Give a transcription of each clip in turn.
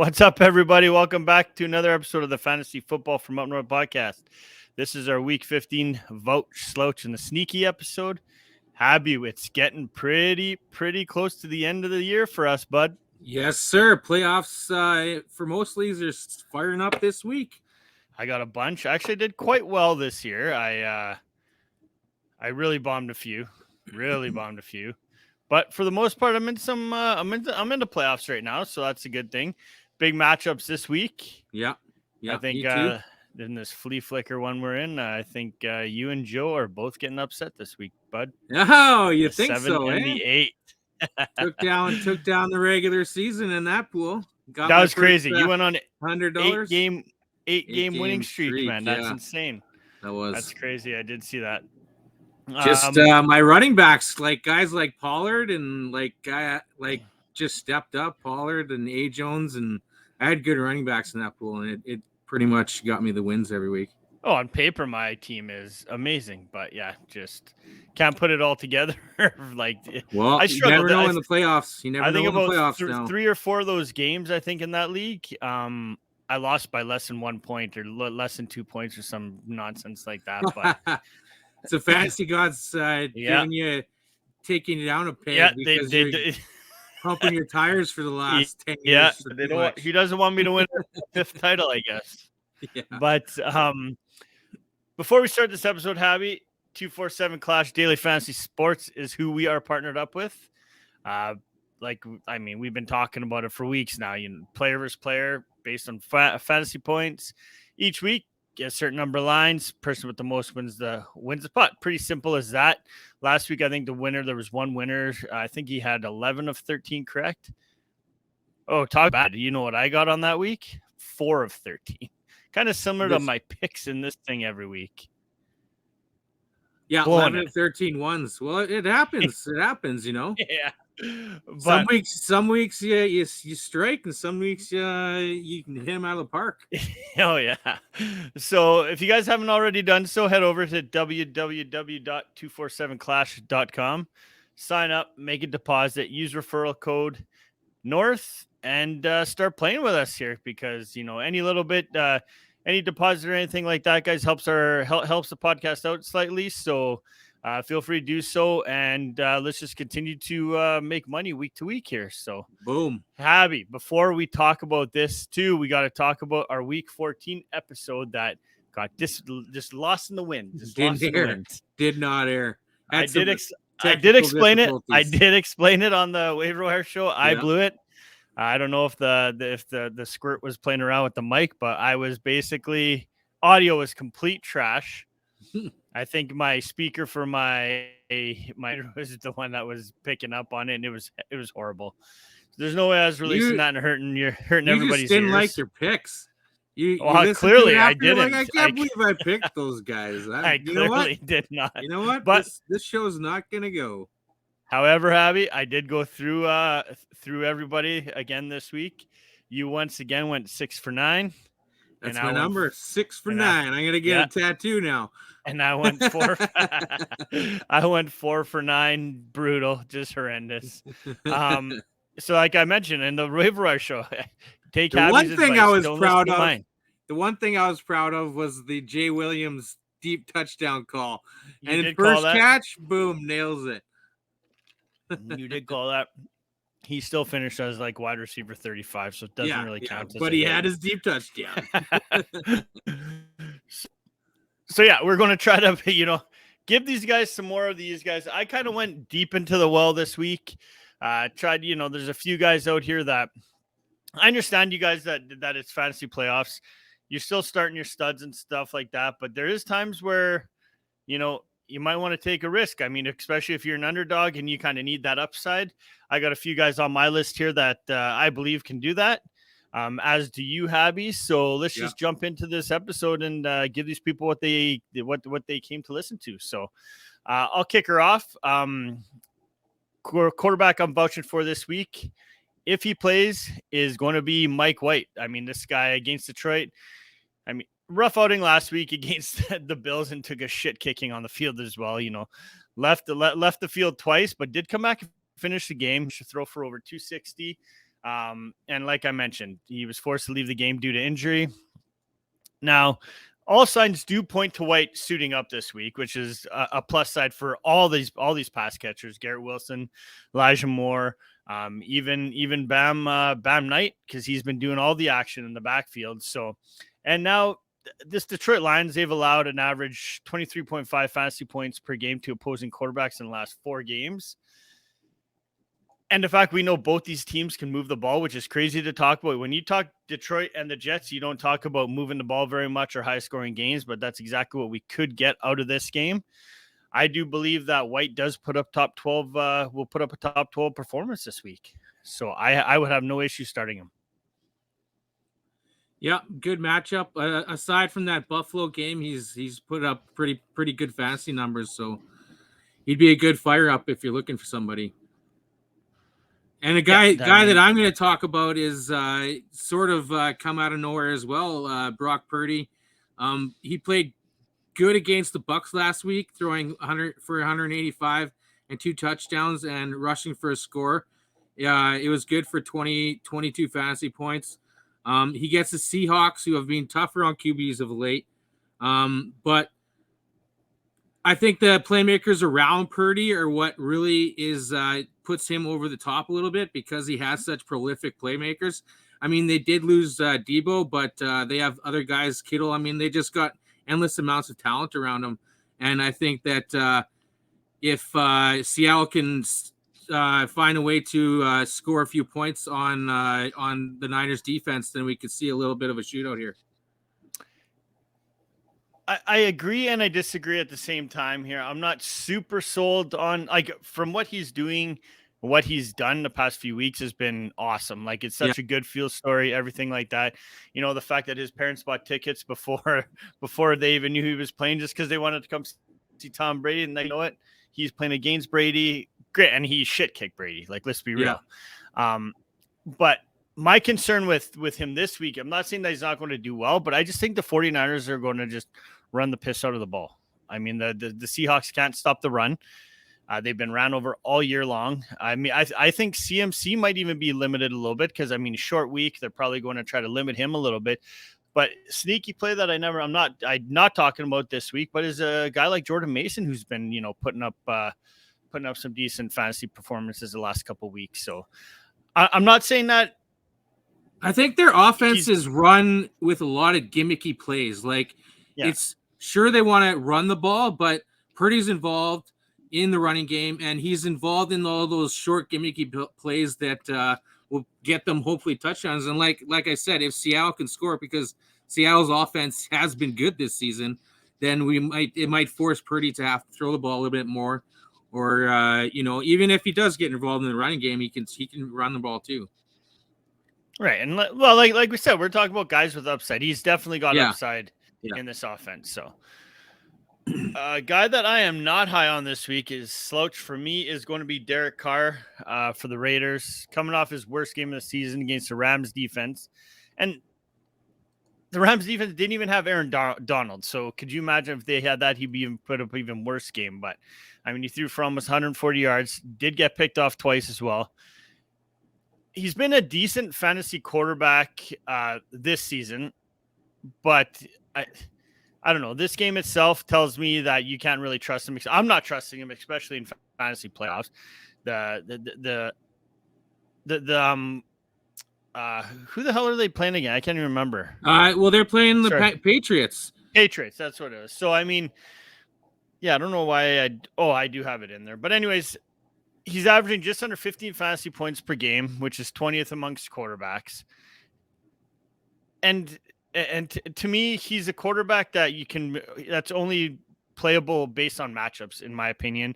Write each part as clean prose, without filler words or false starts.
What's up, everybody? Welcome back to another episode of the Fantasy Football from Up North podcast. This is our Week 15 Vote Slouch and the Sneaky episode. Habby, it's getting pretty close to the end of the year for us, bud. Yes, sir. Playoffs for most leagues are firing up this week. I got a bunch. I actually did quite well this year. I really bombed a few. But for the most part, I'm in some. I'm into playoffs right now, so that's a good thing. Big matchups this week. Yeah. I think in this flea flicker one we're in, I think you and Joe are both getting upset this week, bud. Oh, you The think 7 so? and the 8. took down the regular season in that pool. That was crazy. You went on $100 eight game winning streak, man. That's yeah. insane. That's crazy. I did see that. Just my running backs, like guys like Pollard and just stepped up, Pollard and A. Jones, and I had good running backs in that pool, and it pretty much got me the wins every week. Oh, on paper, my team is amazing, but yeah, just can't put it all together. I struggled. You never know in the playoffs. You never know in the playoffs. 3 or 4 of those games, I think, in that league, I lost by less than 1 point or less than 2 points or some nonsense like that. But it's a fantasy gods taking you down a peg because you're pumping your tires for the last 10 years. Yeah, he doesn't want me to win the 5th title, I guess. Yeah. But before we start this episode, Habby, 247 Clash Daily Fantasy Sports is who we are partnered up with. We've been talking about it for weeks now. Player versus player based on fantasy points. Each week, get a certain number of lines. Person with the most wins the pot. Pretty simple as that. Last week, I think there was one winner. I think he had 11 of 13 correct. Oh, talk bad. You know what I got on that week? 4 of 13. Kind of similar to my picks in this thing every week. Yeah, 11 of 13 ones. Well, it happens. It happens, Yeah. But some weeks you strike, and some weeks you can hit him out of the park. Oh, yeah. So if you guys haven't already done so, head over to www.247clash.com. Sign up, make a deposit, use referral code North, and start playing with us here because, any little bit, any deposit or anything like that, guys, helps the podcast out slightly. So feel free to do so, and let's just continue to make money week to week here. So, boom, Habby. Before we talk about this too, we got to talk about our Week 14 episode that got just lost in the wind. Did not air. I did explain it. I did explain it on the waiver wire show. I blew it. I don't know if the squirt was playing around with the mic, but I was basically audio was complete trash. I think my speaker for my was the one that was picking up on it, and it was horrible. There's no way I was releasing that and hurting everybody's just didn't ears. Like your picks. Clearly I didn't. I can't believe I picked those guys. I clearly did not. You know what? But this show's not gonna go. However, Habby, I did go through everybody again this week. You once again went 6 for 9. That's my number, 6 for 9. I'm gonna get a tattoo now. And I went 4. I went 4 for 9. Brutal, just horrendous. So like I mentioned in the waiver wire show, take the one thing I was proud of. Mine. The one thing I was proud of was the Jay Williams deep touchdown call. And first catch, boom, nails it. You did call that. He still finished as like wide receiver 35, so it doesn't really count. But he had his deep touchdown. So yeah, we're going to try to, give these guys some more of these guys. I kind of went deep into the well this week. Tried, there's a few guys out here that I understand you guys that it's fantasy playoffs. You're still starting your studs and stuff like that, but there is times where, you might want to take a risk. I mean, especially if you're an underdog and you kind of need that upside. I got a few guys on my list here that I believe can do that, as do you, Habby. So let's just jump into this episode and give these people what they came to listen to. So I'll kick her off. Quarterback I'm vouching for this week, if he plays, is going to be Mike White. I mean, this guy against Detroit, rough outing last week against the Bills and took a shit kicking on the field as well. Left the field twice, but did come back and finish the game. Should throw for over 260. And like I mentioned, he was forced to leave the game due to injury. Now, all signs do point to White suiting up this week, which is a plus side for all these pass catchers: Garrett Wilson, Elijah Moore, even Bam Knight, because he's been doing all the action in the backfield. So, and now this Detroit Lions, they've allowed an average 23.5 fantasy points per game to opposing quarterbacks in the last 4 games. And the fact we know both these teams can move the ball, which is crazy to talk about. When you talk Detroit and the Jets, you don't talk about moving the ball very much or high scoring games, but that's exactly what we could get out of this game. I do believe that White does put up top 12, will put up a top 12 performance this week. So I would have no issue starting him. Yeah, good matchup. Aside from that Buffalo game, he's put up pretty good fantasy numbers, so he'd be a good fire up if you're looking for somebody. And a guy that I'm going to talk about is sort of come out of nowhere as well. Brock Purdy. He played good against the Bucks last week, throwing 185 and 2 touchdowns and rushing for a score. It was good for 22 fantasy points. He gets the Seahawks, who have been tougher on QBs of late. But I think the playmakers around Purdy are what really is puts him over the top a little bit, because he has such prolific playmakers. I mean, they did lose Debo, but they have other guys, Kittle. I mean, they just got endless amounts of talent around them. And I think that if Seattle can find a way to score a few points on the Niners defense, then we could see a little bit of a shootout here. I agree and I disagree at the same time here. I'm not super sold on, like, from what he's doing, what he's done the past few weeks has been awesome. Like, it's such a good field story, everything like that. You know, the fact that his parents bought tickets before they even knew he was playing, just because they wanted to come see Tom Brady, and they know it. He's playing against Brady. Great. And he shit kicked Brady. Like, let's be real. But my concern with him this week, I'm not saying that he's not going to do well, but I just think the 49ers are going to just run the piss out of the ball. I mean, the Seahawks can't stop the run. They've been ran over all year long. I mean, I think CMC might even be limited a little bit, because, I mean, short week, they're probably going to try to limit him a little bit. But sneaky play that I'm not talking about this week, but is a guy like Jordan Mason, who's been, you know, putting up some decent fantasy performances the last couple of weeks. So I'm not saying that. I think their offense is run with a lot of gimmicky plays. Like, it's sure they want to run the ball, but Purdy's involved in the running game, and he's involved in all those short gimmicky plays that will get them hopefully touchdowns. And like I said, if Seattle can score, because Seattle's offense has been good this season, then it might force Purdy to have to throw the ball a little bit more, or you know, even if he does get involved in the running game, he can run the ball too. Right. And well, like we said, we're talking about guys with upside. He's definitely got upside in this offense. So a guy that I am not high on this week is slouch for me is going to be Derek Carr for the Raiders, coming off his worst game of the season against the Rams defense. And the Rams defense didn't even have Aaron Donald. So could you imagine if they had that, he'd be put up even worse game. But I mean, he threw for almost 140 yards, did get picked off twice as well. He's been a decent fantasy quarterback this season, but I don't know. This game itself tells me that you can't really trust him. I'm not trusting him, especially in fantasy playoffs. Who the hell are they playing again? I can't even remember. Well, they're playing the Patriots. Patriots, that's what it is. So, I mean, yeah, I don't know why I do have it in there. But anyways, he's averaging just under 15 fantasy points per game, which is 20th amongst quarterbacks. And to me, he's a quarterback that that's only playable based on matchups, in my opinion.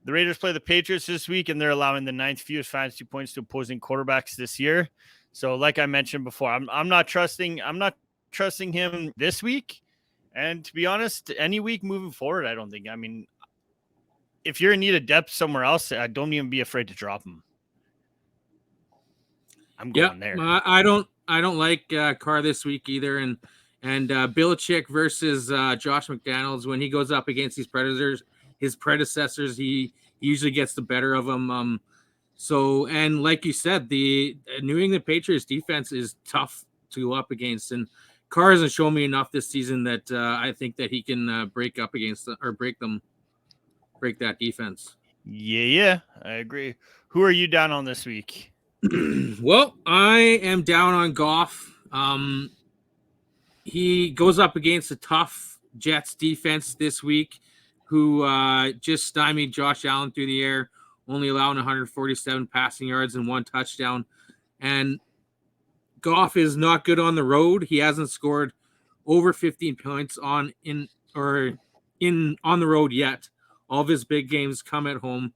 The Raiders play the Patriots this week, and they're allowing the 9th fewest fantasy points to opposing quarterbacks this year. So, like I mentioned before, I'm not trusting him this week. And to be honest, any week moving forward, I don't think. I mean, if you're in need of depth somewhere else, don't even be afraid to drop him. I'm going there. I don't like Carr this week either. And Belichick versus Josh McDaniels, when he goes up against his predecessors, he usually gets the better of them. So, and like you said, the New England Patriots defense is tough to go up against, and Carr hasn't shown me enough this season that I think that he can break up against or break that defense. Yeah, I agree. Who are you down on this week? Well, I am down on Goff. He goes up against a tough Jets defense this week, who just stymied Josh Allen through the air, only allowing 147 passing yards and 1 touchdown. And Goff is not good on the road. He hasn't scored over 15 points on the road yet. All of his big games come at home.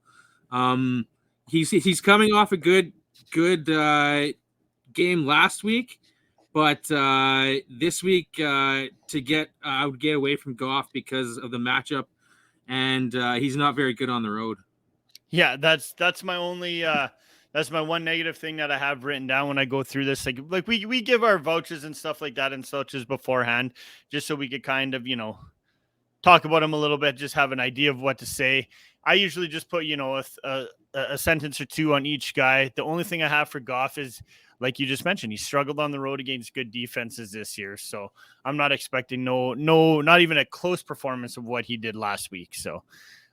He's coming off a good game last week, but this week I would get away from Goff because of the matchup, and he's not very good on the road. Yeah, that's my only that's my one negative thing that I have written down when I go through this. Like we give our vouchers and stuff like that and such as beforehand, just so we could kind of, talk about them a little bit, just have an idea of what to say. I usually just put, a sentence or two on each guy. The only thing I have for Goff is, like you just mentioned, he struggled on the road against good defenses this year. So I'm not expecting not even a close performance of what he did last week. So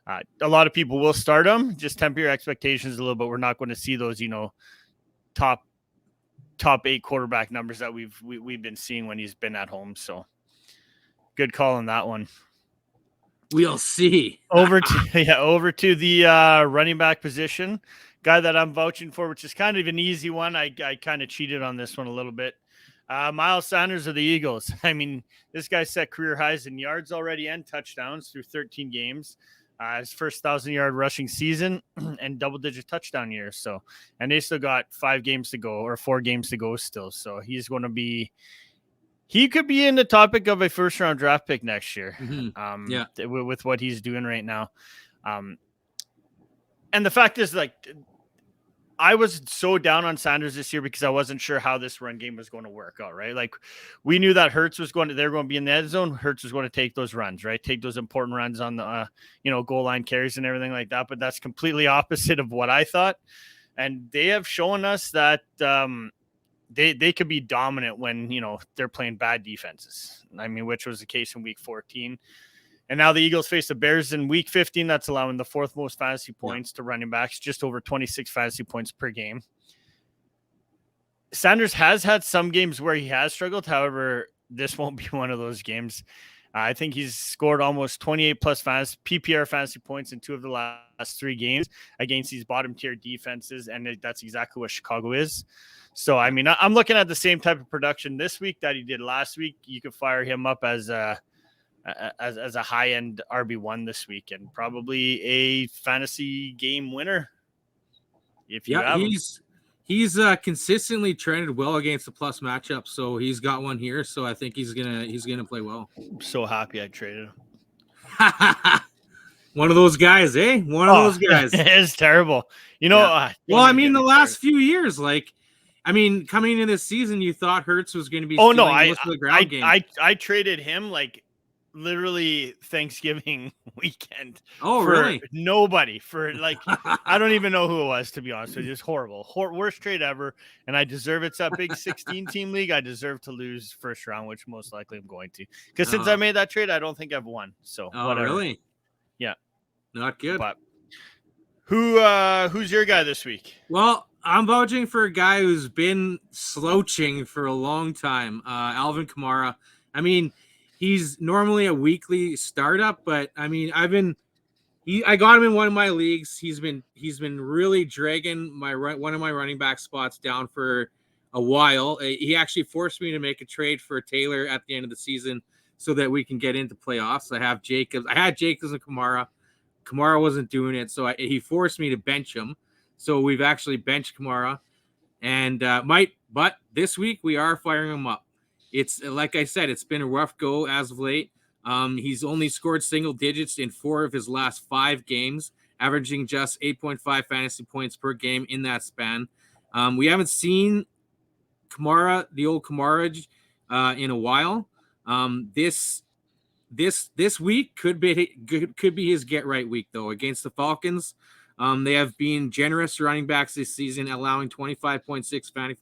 a lot of people will start him. Just temper your expectations a little bit. We're not going to see those, top 8 quarterback numbers that we've been seeing when he's been at home. So good call on that one. We'll see. Over to the running back position, guy that I'm vouching for, which is kind of an easy one. I kind of cheated on this one a little bit. Miles Sanders of the Eagles. I mean, this guy set career highs in yards already and touchdowns through 13 games. His first 1,000-yard rushing season and double-digit touchdown year. So, and they still got 4 games to go still. So he's going to be. He could be in the topic of a first-round draft pick next year. Mm-hmm. With what he's doing right now. And the fact is, I was so down on Sanders this year because I wasn't sure how this run game was going to work out, right? Like, we knew that they're going to be in the end zone. Hurts was going to take those runs, right? Take those important runs on the, goal line carries and everything like that. But that's completely opposite of what I thought. And they have shown us that, they could be dominant when, they're playing bad defenses. I mean, which was the case in week 14. And now the Eagles face the Bears in week 15. That's allowing the 4th most fantasy points to running backs, just over 26 fantasy points per game. Sanders has had some games where he has struggled. However, this won't be one of those games. I think he's scored almost 28 plus PPR fantasy points in 2 of the last 3 games against these bottom tier defenses. And that's exactly what Chicago is. So, I mean, I'm looking at the same type of production this week that he did last week. You could fire him up as a high-end RB1 this week and probably a fantasy game winner. If you have he's consistently trended well against the plus matchup, so he's got one here. So I think he's gonna play well. I'm so happy I traded him. One of those guys, eh? One of those guys. It's terrible. The last few years, coming into this season, you thought Hurts was going to be. I traded him literally Thanksgiving weekend. Oh, really? Nobody I don't even know who it was, to be honest with you. It's horrible. Worst trade ever. And I deserve it's that big 16 team league. I deserve to lose first round, which most likely I'm going to. Because since I made that trade, I don't think I've won. So whatever. Really? Yeah. Not good. But who's your guy this week? Well, I'm vouching for a guy who's been slouching for a long time. Alvin Kamara. I mean, he's normally a weekly startup, but I mean, I got him in one of my leagues. He's been really dragging one of my running back spots down for a while. He actually forced me to make a trade for Taylor at the end of the season so that we can get into playoffs. I had Jacobs and Kamara. Kamara wasn't doing it, so he forced me to bench him. So we've actually benched Kamara, and but this week we are firing him up. It's like I said, it's been a rough go as of late. He's only scored single digits in 4 of his last 5 games, averaging just 8.5 fantasy points per game in that span. We haven't seen the old Kamara, in a while. This week could be his get right week though against the Falcons. They have been generous running backs this season, allowing 25.6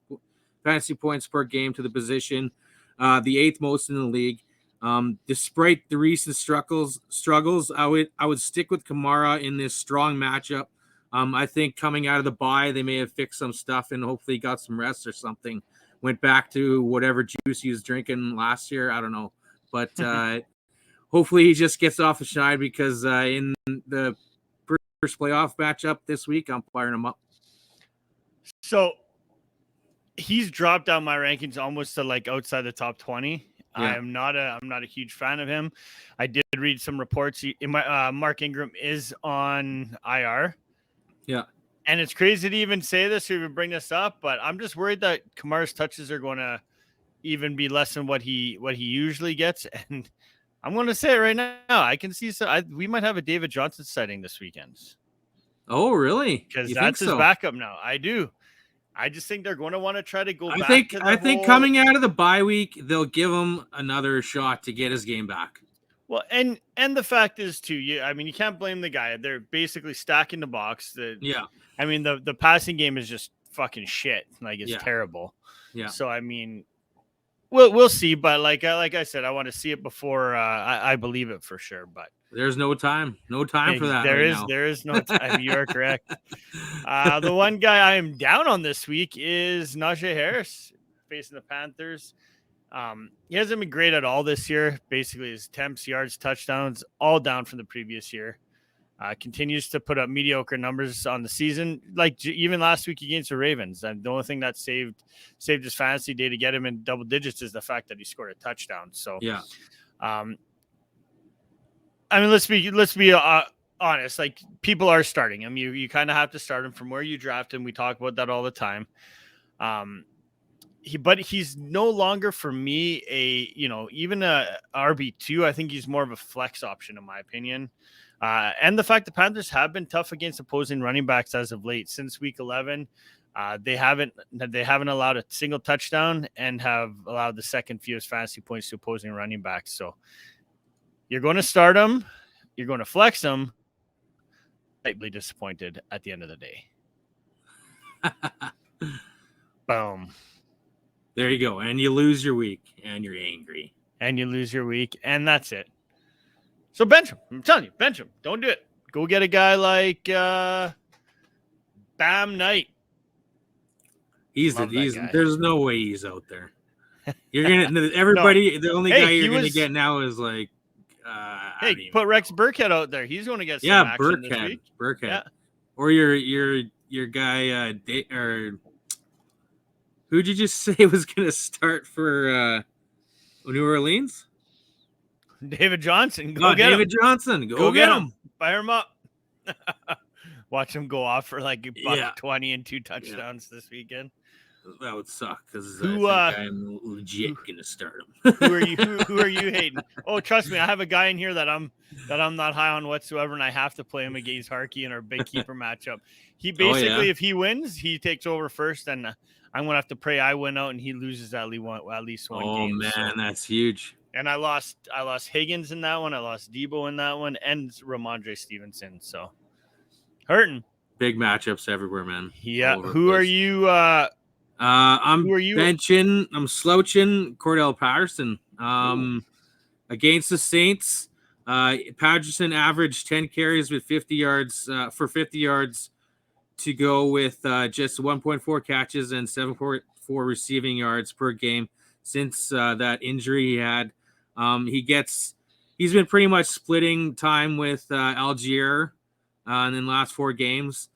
fantasy points per game to the position, the 8th most in the league. Despite the recent struggles, I would stick with Kamara in this strong matchup. I think coming out of the bye, they may have fixed some stuff and hopefully got some rest or something. Went back to whatever juice he was drinking last year. I don't know. But hopefully he just gets off the shine because in the first playoff matchup this week, I'm firing him up. So he's dropped down my rankings almost to like outside the top 20. Yeah. I'm not a huge fan of him. I did read some reports. Mark Ingram is on IR. Yeah. And it's crazy to even say this or even bring this up, but I'm just worried that Kamara's touches are going to even be less than what he usually gets. And I'm going to say it right now. I can see we might have a David Johnson sighting this weekend. Oh, really? Because that's his backup now. I do. I just think they're going to want to try to go back. I think coming out of the bye week, they'll give him another shot to get his game back. Well, and the fact is too, you can't blame the guy. They're basically stacking the box. Yeah. I mean, the passing game is just fucking shit. Like it's terrible. Yeah. So I mean, we'll see. But like I said, I want to see it before I believe it for sure. But there's no time for that. There is no time. You are correct. The one guy I am down on this week is Najee Harris facing the Panthers. He hasn't been great at all this year. Basically, his attempts, yards, touchdowns, all down from the previous year. Continues to put up mediocre numbers on the season, like even last week against the Ravens. And the only thing that saved his fantasy day to get him in double digits is the fact that he scored a touchdown. So yeah. I mean, let's be honest. Like people are starting him. You kind of have to start him from where you draft him. We talk about that all the time. But he's no longer for me even a RB2. I think he's more of a flex option in my opinion. And the fact the Panthers have been tough against opposing running backs as of late. Since week 11, they haven't allowed a single touchdown and have allowed the second fewest fantasy points to opposing running backs. So you're going to start them, you're going to flex them. Slightly disappointed at the end of the day. Boom. There you go. And you lose your week and you're angry. And you lose your week and that's it. So bench him. I'm telling you, bench him. Don't do it. Go get a guy like Bam Knight. There's no way he's out there. You're gonna everybody. The only guy you're gonna get now is like. Put Rex Burkhead out there. He's going to get some action this week. Burkhead. Yeah. Or your guy or who'd you just say was going to start for New Orleans? David Johnson. Go get David him. Johnson. Go get him. Fire him up. Watch him go off for like $120 and 2 touchdowns this weekend. That would suck because I'm legit gonna start him. Who are you hating? Oh, trust me, I have a guy in here that I'm not high on whatsoever, and I have to play him against Harkey in our big keeper matchup. He basically, if he wins, he takes over first, and I'm gonna have to pray I win out and he loses at least one game. Oh man, that's huge. And I lost Higgins in that one. I lost Debo in that one, and Ramondre Stevenson. So hurting. Big matchups everywhere, man. Yeah. Who are you? I'm benching. I'm slouching Cordell Patterson. Against the Saints, Patterson averaged 10 carries with 50 yards for 50 yards to go with just 1.4 catches and 7.4 receiving yards per game since that injury he had. He's been pretty much splitting time with Algier in the last 4 games.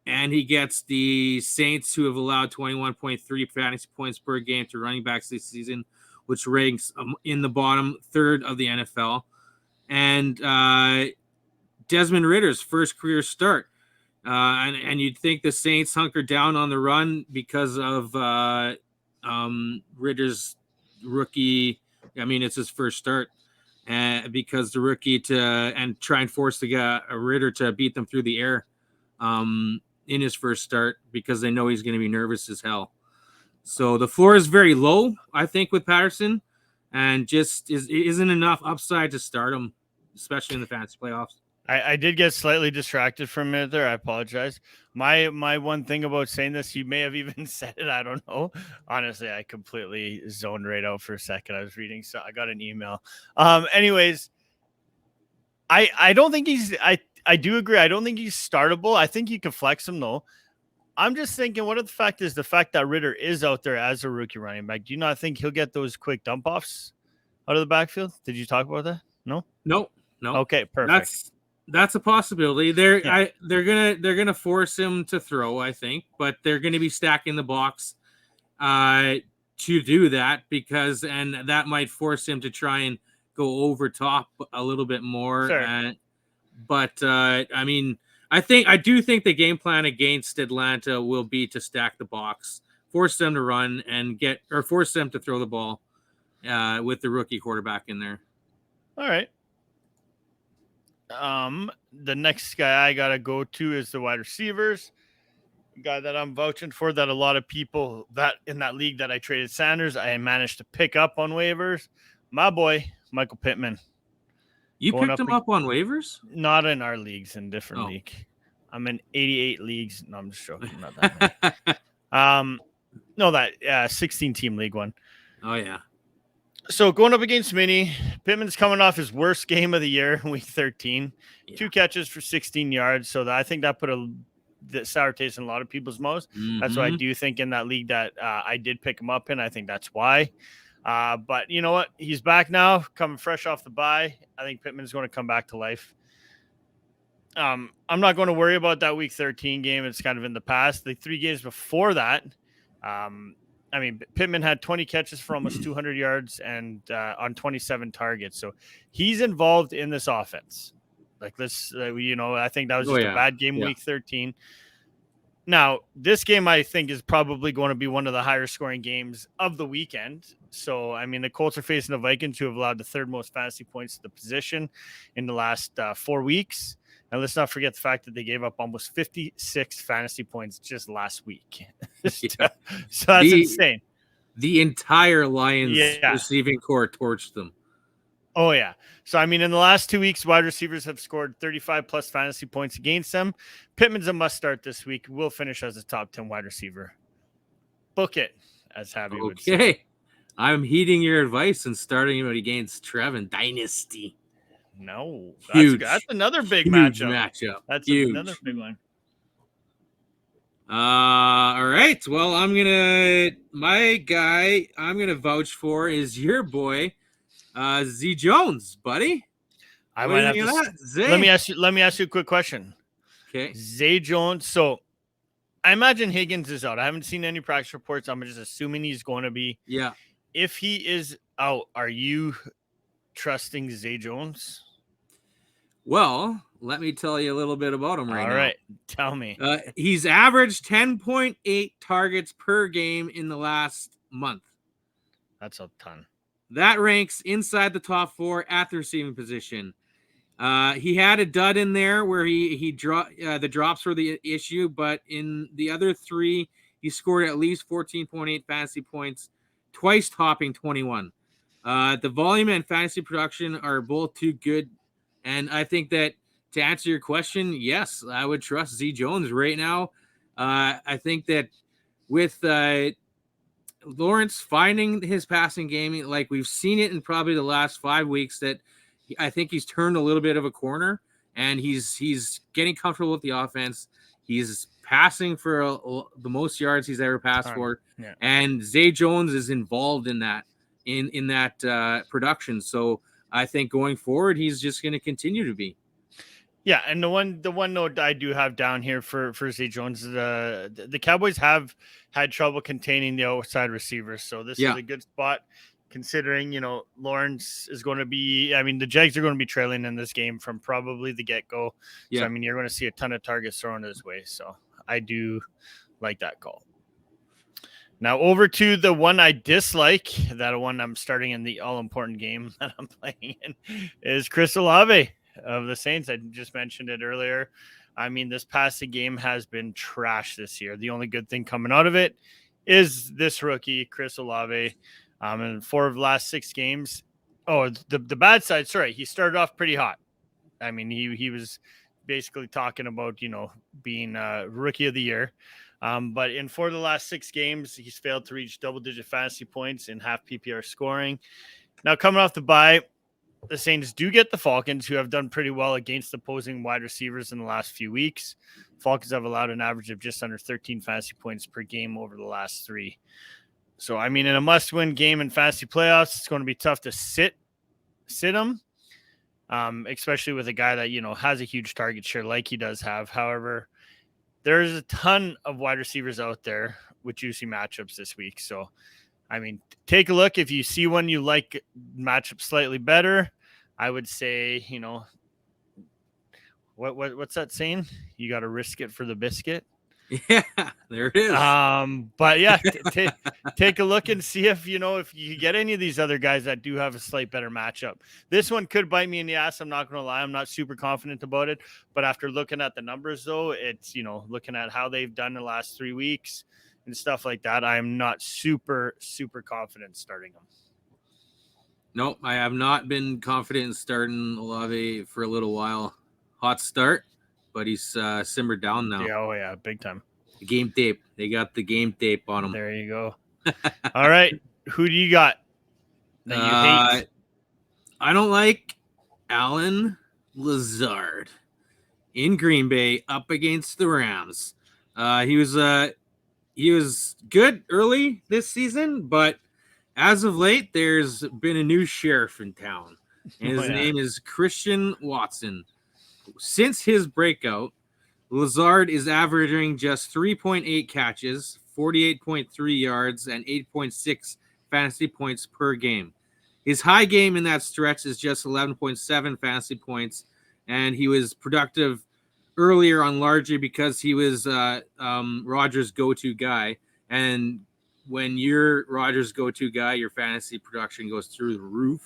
And he gets the Saints, who have allowed 21.3 fantasy points per game to running backs this season, which ranks in the bottom third of the NFL. And Desmond Ritter's first career start. And you'd think the Saints hunker down on the run because of Ritter's rookie. I mean, it's his first start. Because the rookie and try and force the guy, Ritter to beat them through the air. In his first start because they know he's going to be nervous as hell. So the floor is very low, I think, with Patterson, and just isn't enough upside to start him, especially in the fantasy playoffs. I did get slightly distracted for a minute there. I apologize. My one thing about saying this, you may have even said it. I don't know. Honestly, I completely zoned right out for a second. I was reading, so I got an email. Anyways, I don't think I do agree. I don't think he's startable. I think you can flex him though. I'm just thinking, what if the fact that Ritter is out there as a rookie running back? Do you not think he'll get those quick dump offs out of the backfield? Did you talk about that? No. No. Okay, perfect. That's a possibility. They're Yeah. they're gonna force him to throw, I think, but they're gonna be stacking the box to do that because and that might force him to try and go over top a little bit more. Sure. But I mean, I do think the game plan against Atlanta will be to stack the box, force them to run and force them to throw the ball with the rookie quarterback in there. All right. The next guy I gotta go to is the wide receivers. Guy that I'm vouching for that a lot of people that in that league that I traded Sanders, I managed to pick up on waivers. My boy, Michael Pittman. You picked him up on waivers? Not in our leagues, in different league. I'm in 88 leagues. No, I'm just joking. Not that many. No, that 16 team league one. Oh yeah. So going up against Minnie, Pittman's coming off his worst game of the year, week 13. Yeah. 2 catches for 16 yards. So I think that put the sour taste in a lot of people's mouths. Mm-hmm. That's why I do think in that league that I did pick him up in. I think that's why. But you know what? He's back now, coming fresh off the bye. I think Pittman's going to come back to life. I'm not going to worry about that week 13 game. It's kind of in the past. The 3 games before that, I mean, Pittman had 20 catches for almost 200 yards and on 27 targets. So he's involved in this offense. Like this, I think that was just a bad game, week 13. Now, this game, I think, is probably going to be one of the higher scoring games of the weekend. So, I mean, the Colts are facing the Vikings, who have allowed the 3rd most fantasy points to the position in the last 4 weeks. And let's not forget the fact that they gave up almost 56 fantasy points just last week. So that's insane. The entire Lions receiving core torched them. Oh, yeah. So, I mean, in the last 2 weeks, wide receivers have scored 35-plus fantasy points against them. Pittman's a must-start this week. Will finish as a top 10 wide receiver. Book it, as Javi would say. Okay. I'm heeding your advice and starting him against Trevin Dynasty. No. Huge. That's another big matchup. That's huge. Another big one. All right. Well, my guy I'm going to vouch for is your boy, Z Jones, buddy. I might have to. Let me ask you a quick question. Okay. Zay Jones. So I imagine Higgins is out. I haven't seen any practice reports. I'm just assuming he's going to be. Yeah. If he is out, are you trusting Zay Jones? Well, let me tell you a little bit about him right now. All right. Tell me. He's averaged 10.8 targets per game in the last month. That's a ton. That ranks inside the top 4 at the receiving position. He had a dud in there where he the drops were the issue, but in the other 3, he scored at least 14.8 fantasy points, twice topping 21. The volume and fantasy production are both too good, and I think that to answer your question, yes, I would trust Z Jones right now. I think that with Lawrence finding his passing game, like we've seen it in probably the last 5 weeks, that I think he's turned a little bit of a corner, and he's getting comfortable with the offense. He's passing for the most yards he's ever passed for, and Zay Jones is involved in that in that production. So I think going forward, he's just going to continue to be. Yeah, and the one note I do have down here for Zay Jones, the Cowboys have had trouble containing the outside receivers, so this is a good spot considering, Lawrence is going to be, I mean, the Jags are going to be trailing in this game from probably the get-go. Yeah. So, I mean, you're going to see a ton of targets thrown his way, so I do like that call. Now, over to the one I dislike, that one I'm starting in the all-important game that I'm playing in, is Chris Olave of the Saints. I just mentioned it earlier. I mean, this passing game has been trash this year. The only good thing coming out of it is this rookie, Chris Olave. In 4 of the last 6 games. Oh, the bad side, sorry. He started off pretty hot. I mean, he was basically talking about, being rookie of the year. But in 4 of the last 6 games, he's failed to reach double-digit fantasy points in half PPR scoring. Now, coming off the bye, the Saints do get the Falcons, who have done pretty well against opposing wide receivers in the last few weeks. Falcons have allowed an average of just under 13 fantasy points per game over the last 3. So, I mean, in a must-win game in fantasy playoffs, it's going to be tough to sit him, especially with a guy that, has a huge target share like he does have. However, there's a ton of wide receivers out there with juicy matchups this week. So, I mean, take a look. If you see one you like matchup slightly better, I would say, what's that saying? You got to risk it for the biscuit. Yeah, there it is. But yeah, take a look and see if you get any of these other guys that do have a slight better matchup. This one could bite me in the ass. I'm not going to lie. I'm not super confident about it. But after looking at the numbers, though, it's, looking at how they've done the last 3 weeks and stuff like that, I'm not super, super confident starting them. Nope, I have not been confident in starting Olave for a little while. Hot start, but he's simmered down now. Yeah, oh yeah, big time. The game tape. They got the game tape on him. There you go. All right, who do you got that you hate? I don't like Allen Lazard in Green Bay up against the Rams. He was good early this season, but as of late, there's been a new sheriff in town, and his name is Christian Watson. Since his breakout, Lazard is averaging just 3.8 catches, 48.3 yards, and 8.6 fantasy points per game. His high game in that stretch is just 11.7 fantasy points, and he was productive earlier on largely because he was Rodgers' go-to guy. And when you're Rodgers' go-to guy, your fantasy production goes through the roof,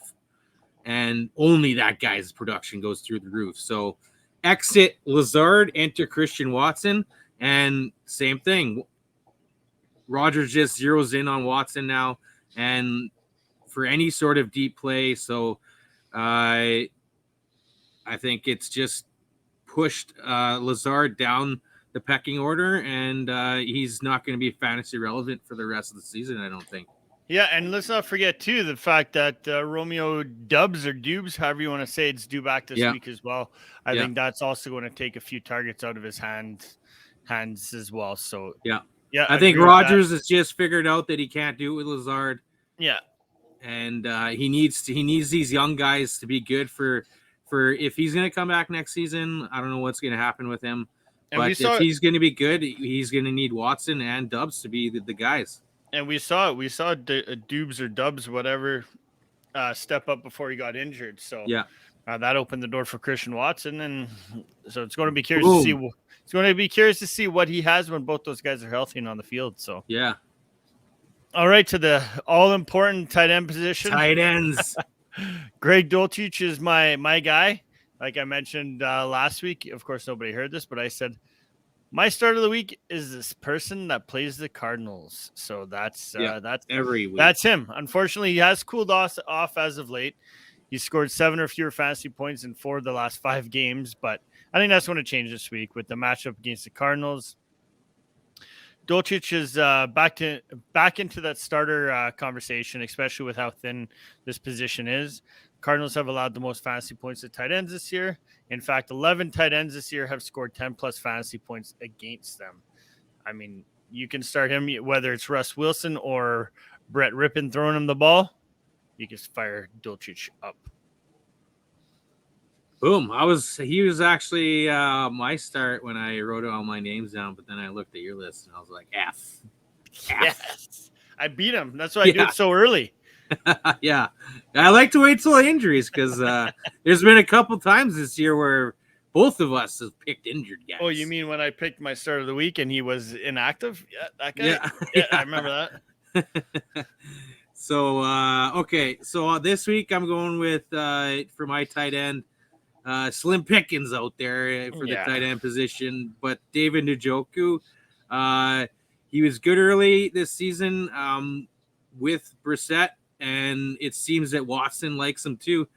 and only that guy's production goes through the roof. So exit Lazard, enter Christian Watson, and same thing. Rodgers just zeroes in on Watson now, and for any sort of deep play. So I think it's just pushed Lazard down the pecking order, and he's not going to be fantasy relevant for the rest of the season, I don't think. Yeah, and let's not forget, too, the fact that Romeo Dubs or Dubes, however you want to say it's due back this week as well. I think that's also going to take a few targets out of his hands as well. So, yeah, I think Rodgers has just figured out that he can't do it with Lazard. Yeah. And he needs these young guys to be good for if he's going to come back next season. I don't know what's going to happen with him. And but if he's going to be good, he's going to need Watson and Dubs to be the guys. And we saw Dubes or Dubs, whatever, step up before he got injured. So that opened the door for Christian Watson, and so it's going to be curious to see. It's going to be curious to see what he has when both those guys are healthy and on the field. So all right, to the all-important tight end position. Tight ends. Greg Dulcich is my guy. Like I mentioned last week, of course nobody heard this, but I said my start of the week is this person that plays the Cardinals. So that's every week. That's him. Unfortunately, he has cooled off as of late. He scored 7 or fewer fantasy points in 4 of the last 5 games, but I think that's going to change this week with the matchup against the Cardinals. Dulcich is back into that starter conversation, especially with how thin this position is. Cardinals have allowed the most fantasy points to tight ends this year. In fact, 11 tight ends this year have scored 10-plus fantasy points against them. I mean, you can start him, whether it's Russ Wilson or Brett Rippon throwing him the ball. You can fire Dulcich up. Boom. He was actually my start when I wrote all my names down, but then I looked at your list and I was like, F. Yes. I beat him. That's why I do it so early. Yeah. I like to wait till injuries because there's been a couple times this year where both of us have picked injured guys. Oh, you mean when I picked my start of the week and he was inactive? Yeah, that guy. Yeah. I remember that. So, okay. So this week I'm going with, for my tight end, Slim Pickens out there for the tight end position, but David Njoku, he was good early this season with Brissett, and it seems that Watson likes him too.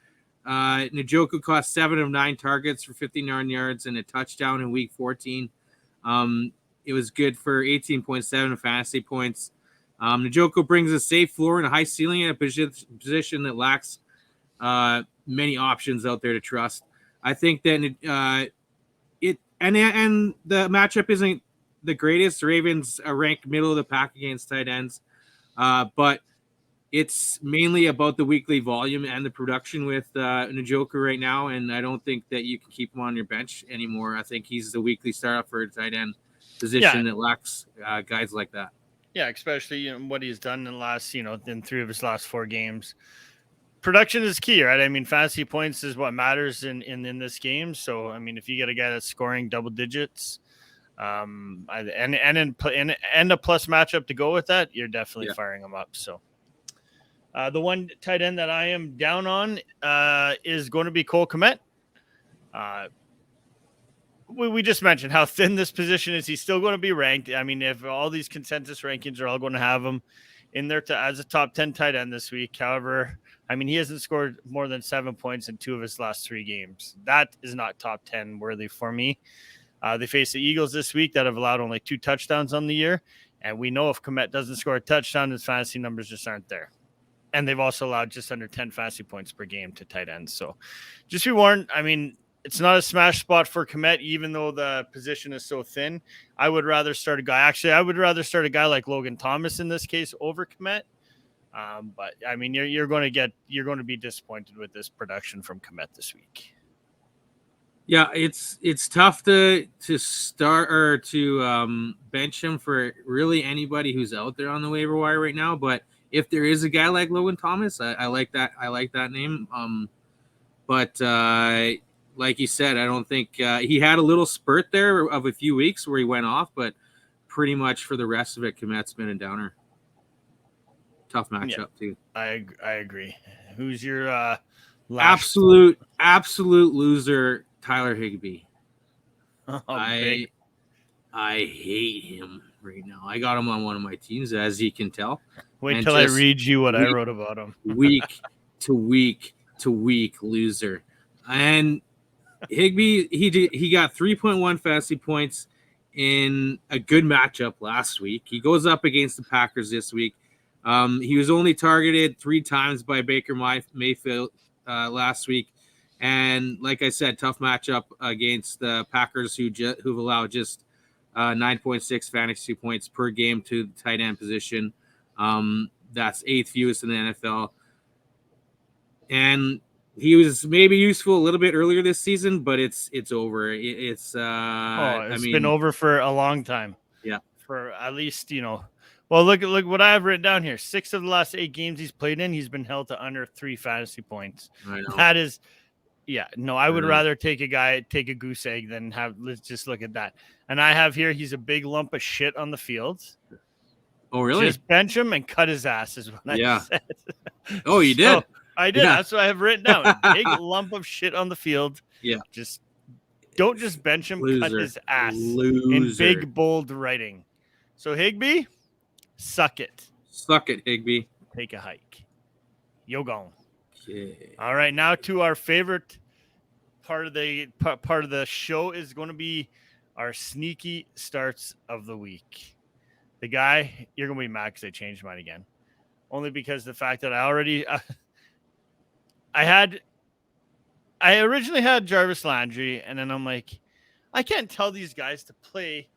Njoku caught 7 of 9 targets for 59 yards and a touchdown in week 14. It was good for 18.7 fantasy points. Njoku brings a safe floor and a high ceiling at a position that lacks many options out there to trust. I think that and the matchup isn't the greatest. The Ravens are ranked middle of the pack against tight ends, but it's mainly about the weekly volume and the production with Njoku right now, and I don't think that you can keep him on your bench anymore. I think he's the weekly startup for a tight end position that lacks guys like that. Yeah, especially what he's done in the last, in 3 of his last 4 games. Production is key, right? I mean, fantasy points is what matters in this game. So, I mean, if you get a guy that's scoring double digits, and a plus matchup to go with that, you're definitely firing him up. So, the one tight end that I am down on is going to be Cole Kmet. We just mentioned how thin this position is. He's still going to be ranked. I mean, if all these consensus rankings are all going to have him in there as a top 10 tight end this week. However, I mean, he hasn't scored more than 7 points in 2 of his last 3 games. That is not top 10 worthy for me. They face the Eagles this week that have allowed only 2 touchdowns on the year. And we know if Kmet doesn't score a touchdown, his fantasy numbers just aren't there. And they've also allowed just under 10 fantasy points per game to tight ends. So just be warned. I mean, it's not a smash spot for Kmet, even though the position is so thin. I would rather start a guy. Actually, I would rather start a guy like Logan Thomas in this case over Kmet. But I mean, you're going to be disappointed with this production from Kmet this week. Yeah, it's tough to start or to bench him for really anybody who's out there on the waiver wire right now. But if there is a guy like Logan Thomas, I like that. I like that name. But like you said, I don't think he had a little spurt there of a few weeks where he went off, but pretty much for the rest of it, Kmet's been a downer. Tough matchup too. I agree. Who's your absolute loser? Tyler Higbee. Oh, I hate him right now. I got him on one of my teams, as you can tell. Wait till I read you what I wrote about him. week to week loser. And Higbee, he got 3.1 fantasy points in a good matchup last week. He goes up against the Packers this week. He was only targeted 3 times by Baker Mayfield last week. And like I said, tough matchup against the Packers who've allowed just 9.6 fantasy points per game to the tight end position. That's 8th fewest in the NFL. And he was maybe useful a little bit earlier this season, but it's over. It's been over for a long time. Yeah. For at least, well, look what I have written down here. 6 of the last 8 games he's played in, he's been held to under 3 fantasy points. I know. That is, I would rather take a goose egg than let's just look at that. And I have here, he's a big lump of shit on the field. Oh, really? Just bench him and cut his ass is what I said. Oh, you did? I did. Yeah. That's what I have written down. Big lump of shit on the field. Yeah. Don't just bench him, cut his ass. In big, bold writing. So, Higbee, suck it. Suck it, Higbee. Take a hike. Yo gone. Okay. All right, now to our favorite part of the show is going to be our sneaky starts of the week. The guy, you're going to be mad because I changed mine again. Only because the fact that I already... I originally had Jarvis Landry, and then I'm like, I can't tell these guys to play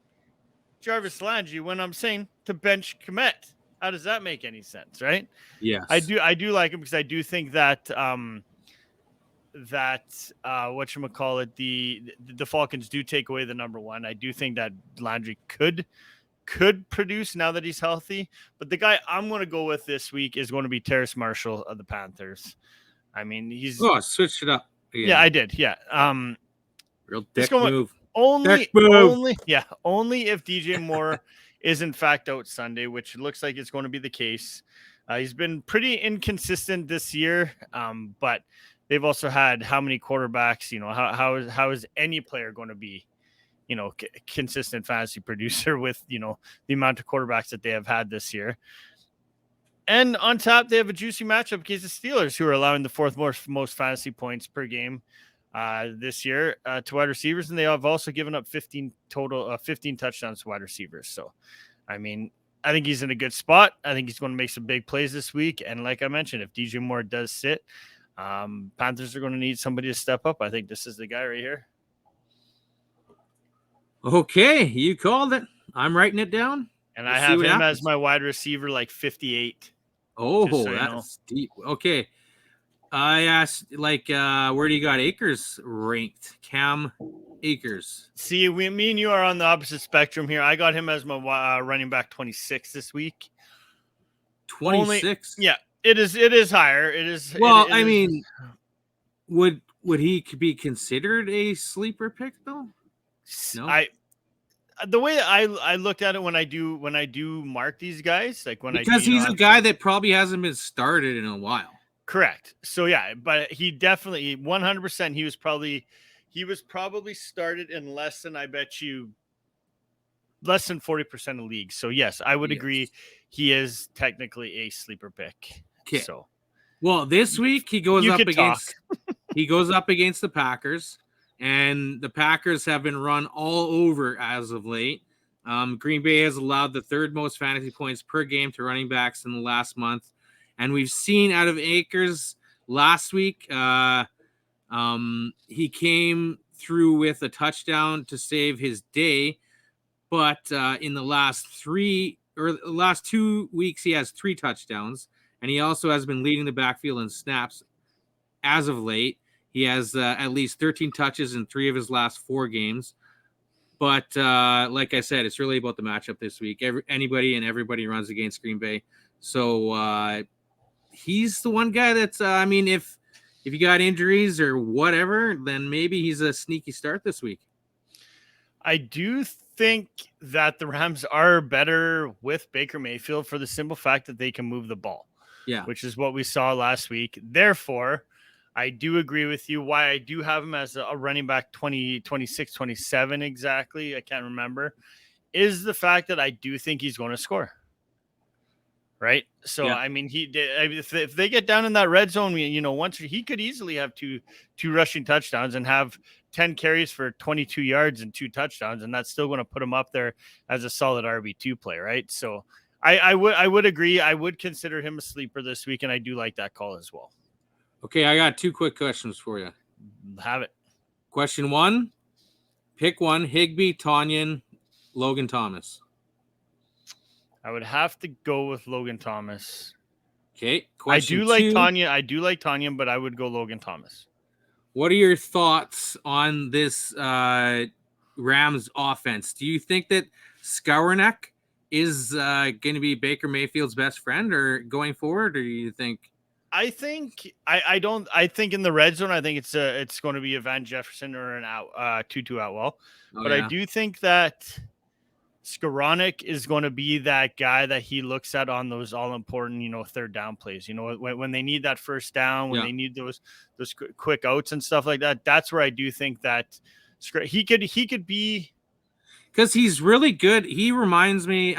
Jarvis Landry when I'm saying to bench Kmet. How does that make any sense, right? Yes. I do like him because I do think that whatchamacallit, the Falcons do take away the number 1. I do think that Landry could produce now that he's healthy, but the guy I'm going to go with this week is going to be Terrace Marshall of the Panthers. I mean, switched it up again. Yeah, I did. Yeah. Real dick move. Only if DJ Moore is in fact out Sunday, which looks like it's going to be the case. He's been pretty inconsistent this year, but they've also had how many quarterbacks? How is any player going to be, consistent fantasy producer with the amount of quarterbacks that they have had this year? And on top, they have a juicy matchup against the Steelers, who are allowing the fourth most fantasy points per game this year to wide receivers, and they have also given up 15 touchdowns to wide receivers. So, I mean, I think he's in a good spot. I think he's going to make some big plays this week. And like I mentioned, if DJ Moore does sit, Panthers are going to need somebody to step up. I think this is the guy right here. Okay, you called it. I'm writing it down. And I have him as my wide receiver, like 58. Oh, so that's deep. Okay. I asked, where do you got Akers ranked? Cam Akers. See, me and you are on the opposite spectrum here. I got him as my running back 26 this week. 26? Yeah, it is higher. It is. Well, I mean, would he be considered a sleeper pick though? No. The way I looked at it when I do mark these guys, because he's a guy that probably hasn't been started in a while. Correct. So yeah, but he definitely 100%. He was probably started in less than 40% of leagues. So yes, I would agree. He is technically a sleeper pick. Okay. So, well, this week he goes up against the Packers. And the Packers have been run all over as of late. Green Bay has allowed the third most fantasy points per game to running backs in the last month. And we've seen out of Akers last week, he came through with a touchdown to save his day. But in the last 2 weeks, he has 3 touchdowns. And he also has been leading the backfield in snaps as of late. He has at least 13 touches in 3 of his last 4 games. But like I said, it's really about the matchup this week. Anybody and everybody runs against Green Bay. So he's the one guy that's, if you got injuries or whatever, then maybe he's a sneaky start this week. I do think that the Rams are better with Baker Mayfield for the simple fact that they can move the ball. Yeah. Which is what we saw last week. Therefore, I do agree with you. Why I do have him as a running back 20, 26, 27 exactly, I can't remember, is the fact that I do think he's going to score. Right? So, yeah. I mean, if they get down in that red zone, once he could easily have two rushing touchdowns and have 10 carries for 22 yards and 2 touchdowns, and that's still going to put him up there as a solid RB2 play, right? So, I would agree. I would consider him a sleeper this week, and I do like that call as well. Okay, I got 2 quick questions for you. Have it. Question 1, pick one, Higbee, Tonyan, Logan Thomas. I would have to go with Logan Thomas. Okay, question 2. I do like Tonyan, but I would go Logan Thomas. What are your thoughts on this Rams offense? Do you think that Skowronek is going to be Baker Mayfield's best friend or going forward, or do you think? I think in the red zone, I think it's going to be a Van Jefferson or an Tutu Atwell. But yeah. I do think that Skowronek is going to be that guy that he looks at on those all important, third down plays. When they need that first down, when they need those quick outs and stuff like that. That's where I do think that he could be. Because he's really good. He reminds me,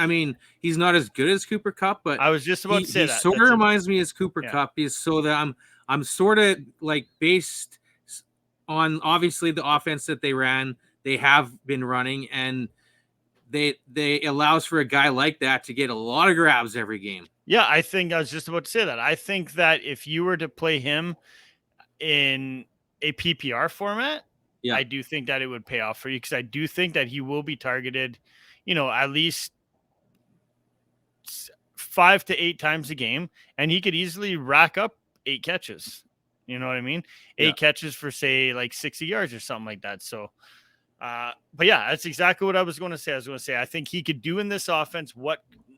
he's not as good as Cooper Kupp, but I was just about to say that. He sort of reminds me as Cooper Kupp is so that I'm sort of like based on obviously the offense that they ran, they have been running, and they allows for a guy like that to get a lot of grabs every game. Yeah, I think I was just about to say that. I think that if you were to play him in a PPR format, yeah. I do think that it would pay off for you because I do think that he will be targeted, at least 5 to 8 times a game, and he could easily rack up 8 catches. You know what I mean? 8 catches for, say, like 60 yards or something like that. So, but yeah, that's exactly what I was going to say. I think he could do in this offense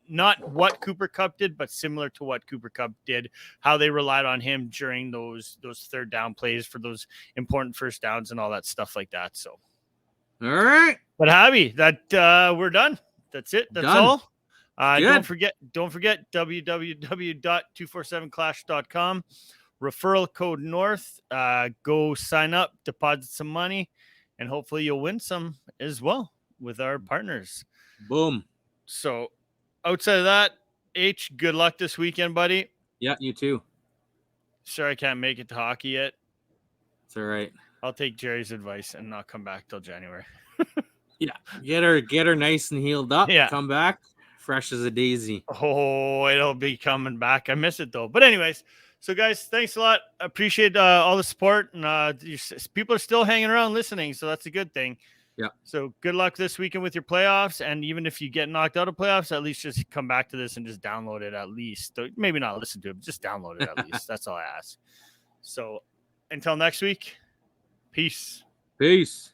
not what Cooper Kupp did, but similar to what Cooper Kupp did, how they relied on him during those third down plays for those important first downs and all that stuff like that. So, all right. But Javi, that we're done. That's it. That's done. all. Don't forget www.247clash.com. Referral code North. Go sign up, deposit some money, and hopefully you'll win some as well with our partners. Boom. So outside of that, H, good luck this weekend, buddy. Yeah, you too. Sorry I can't make it to hockey yet. It's all right. I'll take Jerry's advice and not come back till January. Yeah, get her nice and healed up. Yeah. Come back fresh as a daisy. Oh, it'll be coming back. I miss it though. But anyways, so guys, thanks a lot. Appreciate all the support, and people are still hanging around listening, so that's a good thing. Yeah. So good luck this weekend with your playoffs, and even if you get knocked out of playoffs, at least just come back to this and just download it at least. Maybe not listen to it, but just download it at least. That's all I ask. So until next week, peace. Peace.